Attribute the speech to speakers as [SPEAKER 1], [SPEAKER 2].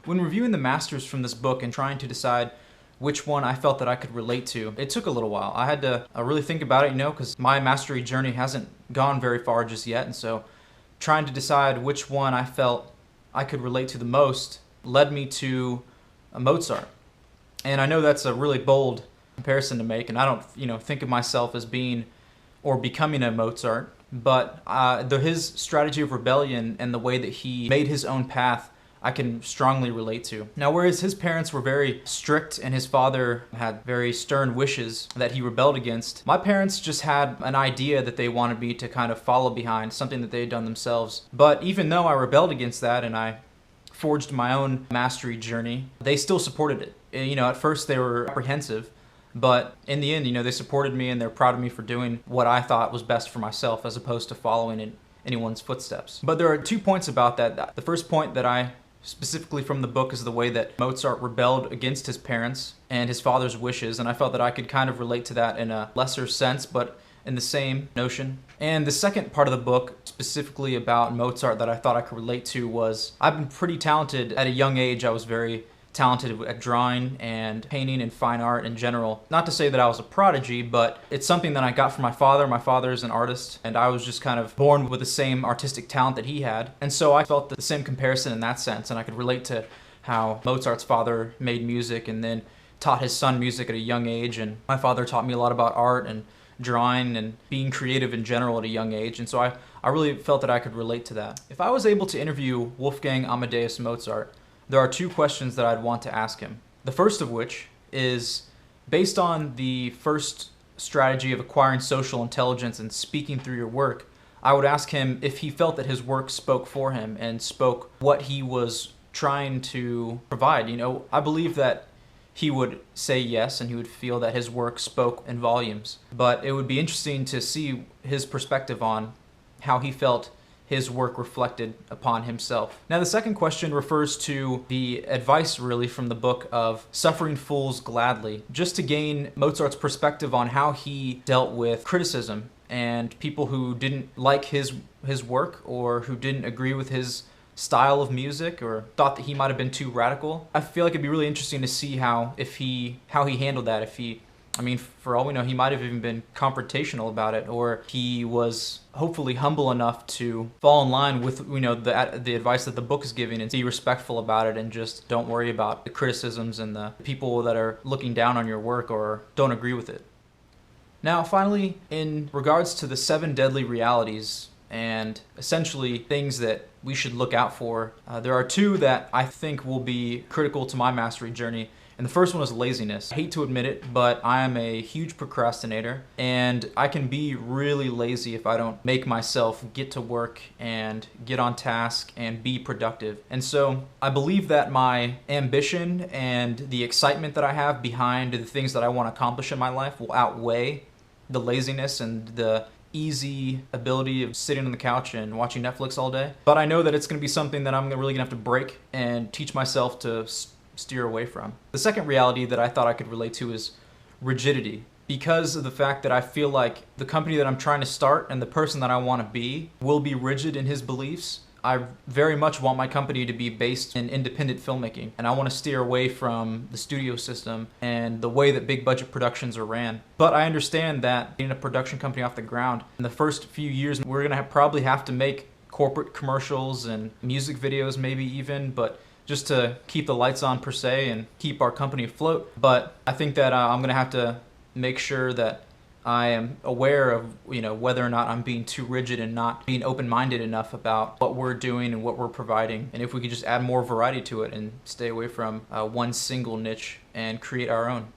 [SPEAKER 1] When reviewing the masters from this book and trying to decide which one I felt that I could relate to, it took a little while. I had to really think about it, because my mastery journey hasn't gone very far just yet, and so trying to decide which one I felt I could relate to the most led me to Mozart. And I know that's a really bold comparison to make, and I don't, think of myself as being or becoming a Mozart, but his strategy of rebellion and the way that he made his own path, I can strongly relate to. Now, whereas his parents were very strict and his father had very stern wishes that he rebelled against, my parents just had an idea that they wanted me to kind of follow behind, something that they had done themselves. But even though I rebelled against that and I forged my own mastery journey, they still supported it. At first they were apprehensive, but in the end, they supported me and they're proud of me for doing what I thought was best for myself as opposed to following in anyone's footsteps. But there are 2 points about that. The first point that I specifically from the book is the way that Mozart rebelled against his parents and his father's wishes, and I felt that I could kind of relate to that in a lesser sense, but in the same notion. And the second part of the book, specifically about Mozart, that I thought I could relate to was, I've been pretty talented at a young age. I was very talented at drawing and painting and fine art in general. Not to say that I was a prodigy, but it's something that I got from my father. My father is an artist, and I was just kind of born with the same artistic talent that he had. And so I felt the same comparison in that sense, and I could relate to how Mozart's father made music and then taught his son music at a young age, and my father taught me a lot about art and drawing and being creative in general at a young age, and so I really felt that I could relate to that. If I was able to interview Wolfgang Amadeus Mozart, there are 2 questions that I'd want to ask him. The first of which is, based on the first strategy of acquiring social intelligence and speaking through your work, I would ask him if he felt that his work spoke for him and spoke what he was trying to provide. I believe that he would say yes, and he would feel that his work spoke in volumes. But it would be interesting to see his perspective on how he felt his work reflected upon himself. Now, the second question refers to the advice really from the book of Suffering Fools Gladly, just to gain Mozart's perspective on how he dealt with criticism and people who didn't like his work or who didn't agree with his style of music or thought that he might have been too radical. I feel like it'd be really interesting to see how he handled that. For all we know, he might have even been confrontational about it, or he was hopefully humble enough to fall in line with the advice that the book is giving and be respectful about it and just don't worry about the criticisms and the people that are looking down on your work or don't agree with it. Now, finally, in regards to the 7 deadly realities and essentially things that we should look out for, there are 2 that I think will be critical to my mastery journey. And the first one is laziness. I hate to admit it, but I am a huge procrastinator, and I can be really lazy if I don't make myself get to work and get on task and be productive. And so I believe that my ambition and the excitement that I have behind the things that I want to accomplish in my life will outweigh the laziness and the easy ability of sitting on the couch and watching Netflix all day. But I know that it's going to be something that I'm really going to have to break and teach myself to steer away from. The second reality that I thought I could relate to is rigidity. Because of the fact that I feel like the company that I'm trying to start and the person that I want to be will be rigid in his beliefs, I very much want my company to be based in independent filmmaking, and I want to steer away from the studio system and the way that big budget productions are ran. But I understand that getting a production company off the ground, in the first few years, we're going to probably have to make corporate commercials and music videos maybe even, but just to keep the lights on per se and keep our company afloat. But I think that I'm going to have to make sure that I am aware of whether or not I'm being too rigid and not being open-minded enough about what we're doing and what we're providing. And if we could just add more variety to it and stay away from one single niche and create our own.